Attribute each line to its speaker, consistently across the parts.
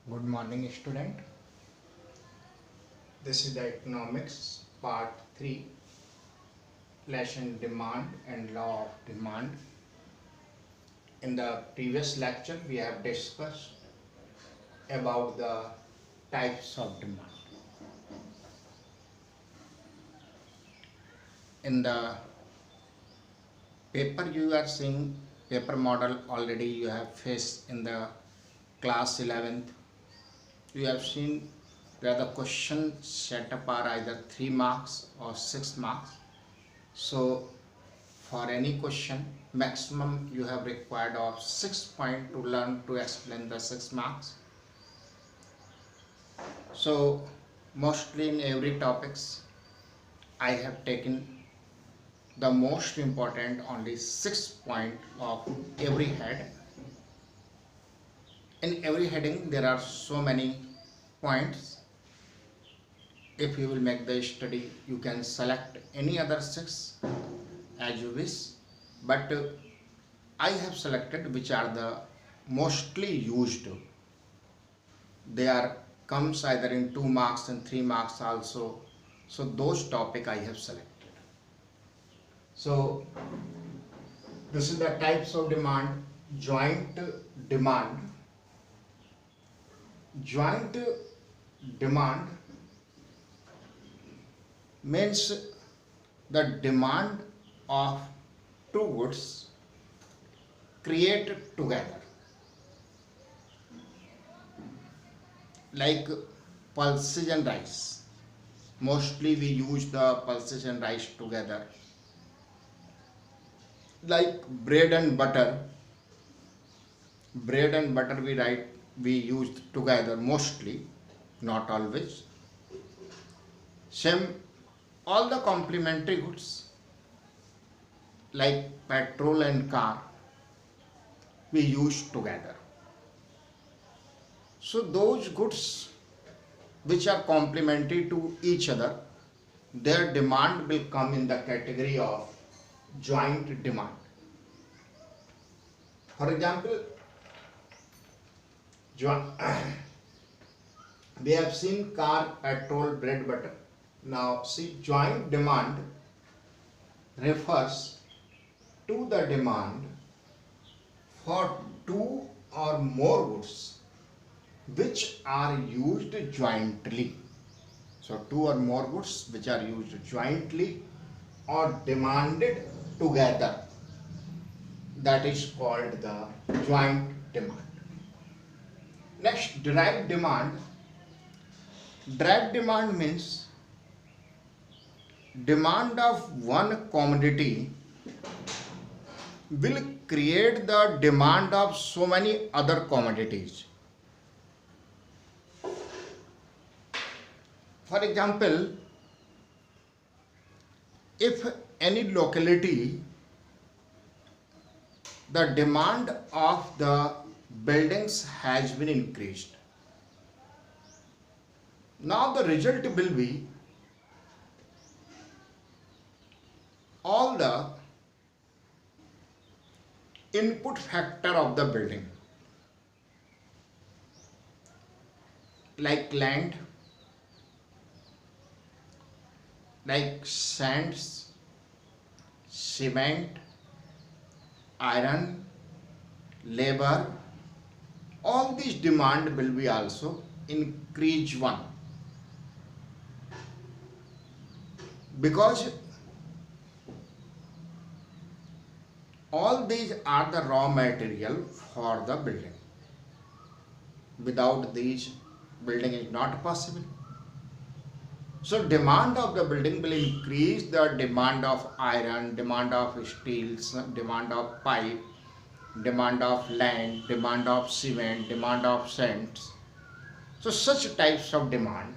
Speaker 1: Good morning, student. This is the economics part 3, lesson demand and law of demand. In the previous lecture, we have discussed about the types of demand. In the paper you are seeing, paper model already you have faced in the class 11th. You have seen that the question set up are either 3 marks or 6 marks. So for any question, maximum you have required of 6 points to learn to explain the 6 marks. So mostly in every topics I have taken the most important only 6 points of every head. In every heading there are so many points. If you will make the study, you can select any other 6 as you wish, but I have selected which are the mostly used. They are comes either in 2 marks and 3 marks also. So those topic I have selected. So this is the types of demand. Joint demand. Joint demand means the demand of two goods created together, like pulses and rice. Mostly we use the pulses and rice together. Like bread and butter we used together mostly, not always. Same, all the complementary goods like petrol and car we use together. So those goods which are complementary to each other, their demand will come in the category of joint demand. For example, we have seen car, petrol, bread, butter. Now see, joint demand refers to the demand for two or more goods which are used jointly. So two or more goods which are used jointly or demanded together, that is called the joint demand. Next, direct demand. Direct demand means demand of one commodity will create the demand of so many other commodities. For example, if any locality, the demand of the buildings has been increased, now the result will be all the input factor of the building, like land, like sands, cement, iron, labor, all these demand will be also increase one, because all these are the raw material for the building. Without these, building is not possible. So demand of the building will increase the demand of iron, demand of steels, demand of pipe, demand of land, demand of cement, demand of sands. So such types of demand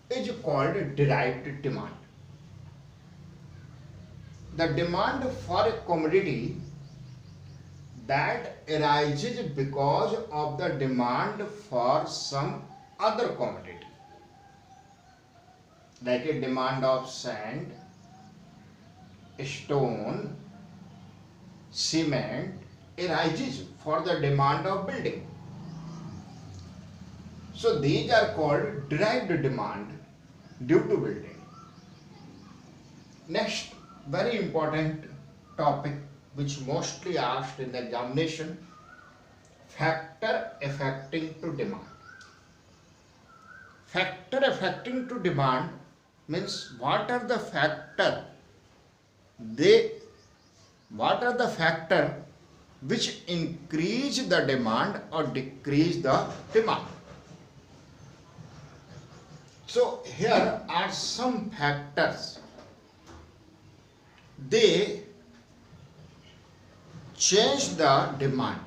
Speaker 1: is called derived demand. The demand for a commodity that arises because of the demand for some other commodity, like a demand of sand, stone, cement arises for the demand of building. So these are called derived demand due to building. Next, very important topic which mostly asked in the examination, factor affecting to demand. Factor affecting to demand means what are the factor which increase the demand or decrease the demand. So here are some factors. They change the demand.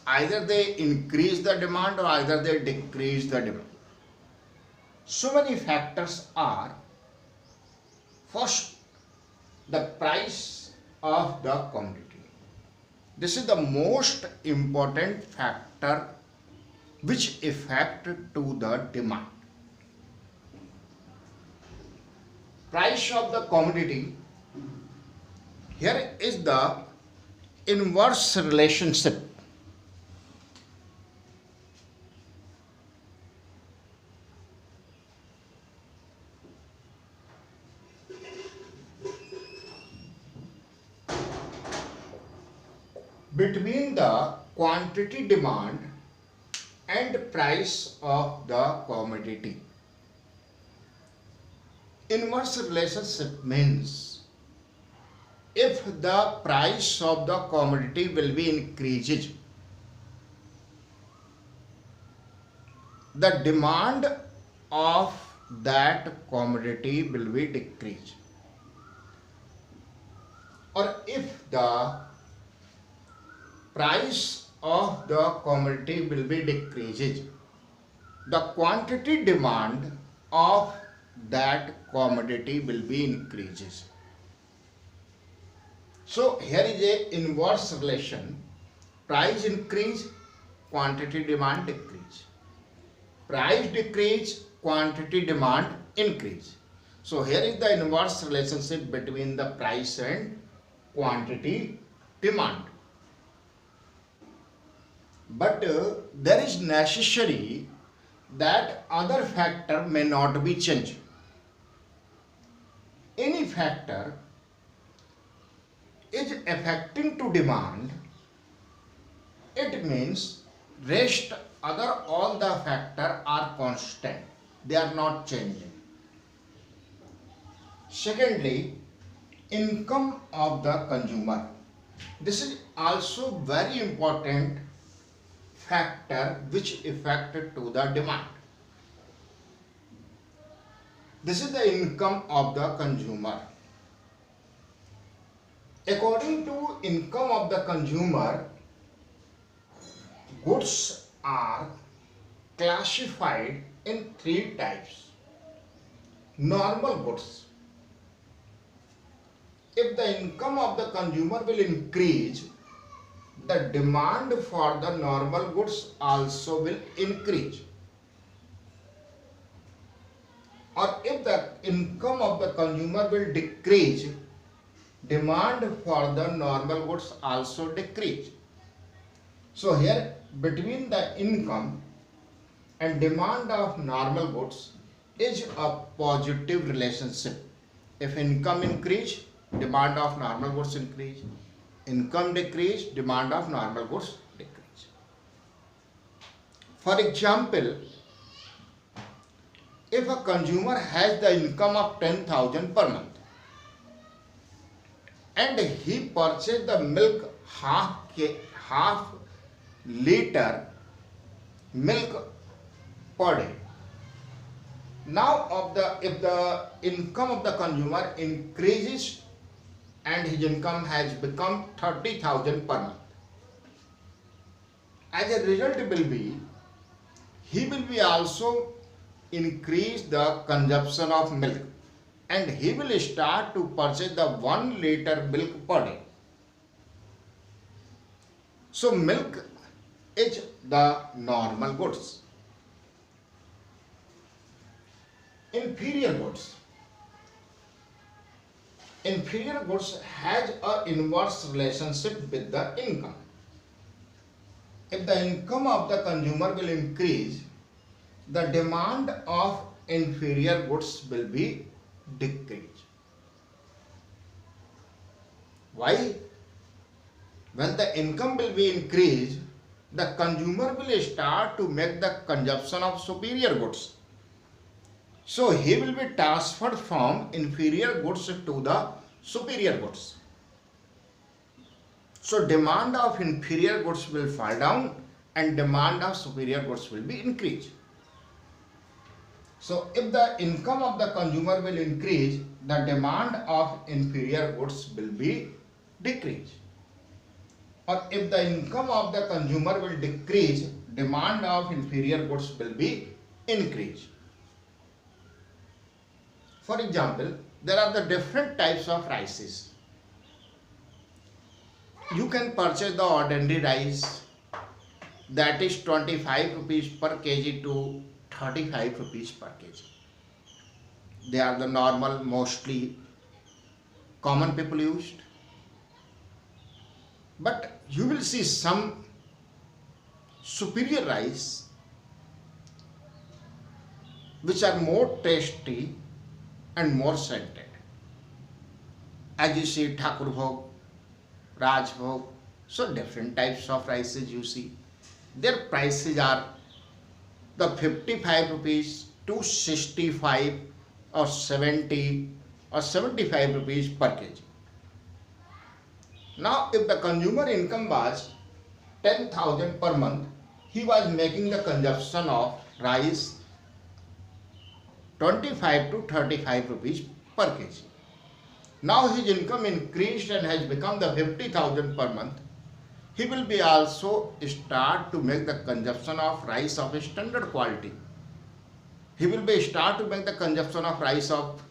Speaker 1: Either they increase the demand or either they decrease the demand. So many factors are: first, the price of the commodity. This is the most important factor which affect to the demand. Price of the commodity. Here is the inverse relationship. Between the quantity demand and price of the commodity. Inverse relationship means if the price of the commodity will be increased, the demand of that commodity will be decreased. Or if the price of the commodity will be decreased, the quantity demand of that commodity will be increases. So here is a inverse relation. Price increase, quantity demand decrease. Price decrease, quantity demand increase. So here is the inverse relationship between the price and quantity demand. But there is necessary that other factor may not be changed. Any factor is affecting to demand, it means rest other all the factor are constant, they are not changing. Secondly, income of the consumer. This is also very important factor which affected to the demand. This is the income of the consumer. According to income of the consumer, goods are classified in three types. Normal goods. If the income of the consumer will increase, the demand for the normal goods also will increase. Or if the income of the consumer will decrease, demand for the normal goods also decrease. So here between the income and demand of normal goods is a positive relationship. If income increase, demand of normal goods increase. Income decrease, demand of normal goods decrease. For example, if a consumer has the income of 10,000 per month and he purchased the milk half liter milk per day. Now if the income of the consumer increases and his income has become 30,000 per month, as a result he will be also increase the consumption of milk and he will start to purchase the 1 liter milk per day. So milk is the normal goods. Inferior goods. Inferior goods has an inverse relationship with the income. If the income of the consumer will increase, the demand of inferior goods will be decreased. Why? When the income will be increased, the consumer will start to make the consumption of superior goods. So he will be transferred from inferior goods to the superior goods. So demand of inferior goods will fall down and demand of superior goods will be increased. So if the income of the consumer will increase, the demand of inferior goods will be decreased. Or if the income of the consumer will decrease, demand of inferior goods will be increased. For example, there are the different types of rices. You can purchase the ordinary rice, that is 25 rupees per kg to 35 rupees per kg. They are the normal, mostly common people used. But you will see some superior rice which are more tasty and more scented. As you see, Thakur Bhog, Raj Bhog, so different types of rices you see. Their prices are the 55 rupees to 65 or 70 or 75 rupees per kg. Now, if the consumer income was 10,000 per month, he was making the consumption of rice 25 to 35 rupees per kg. Now his income increased and has become the 50,000 per month. He will be also start to make the consumption of rice of a standard quality. He will be start to make the consumption of rice of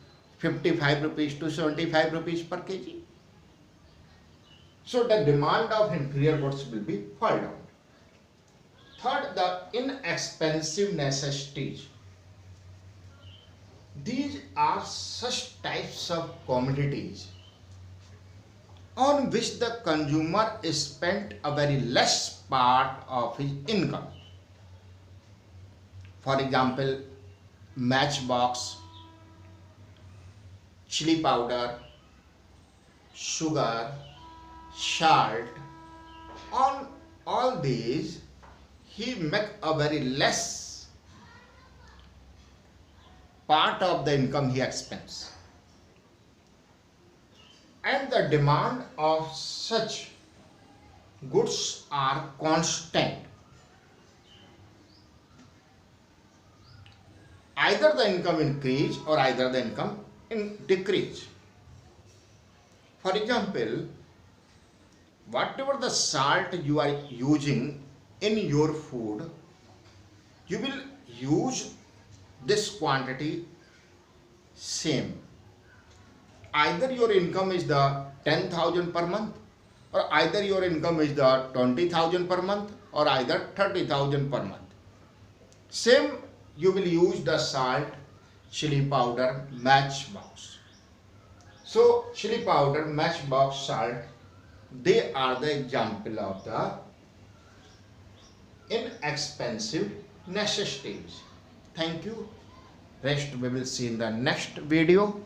Speaker 1: 55 rupees to 75 rupees per kg. So the demand of inferior goods will be fall down. Third, the inexpensive necessities. These are such types of commodities on which the consumer spent a very less part of his income. For example, matchbox, chili powder, sugar, salt. On all these, he make a very less part of the income he expends. And the demand of such goods are constant. Either the income increase or either the income decrease. For example, whatever the salt you are using in your food, you will use this quantity same. Either your income is the 10,000 per month, or either your income is the 20,000 per month, or either 30,000 per month. Same, you will use the salt, chili powder, matchbox. So chili powder, matchbox, salt, they are the example of the inexpensive necessities. Thank you. Rest we will see in the next video.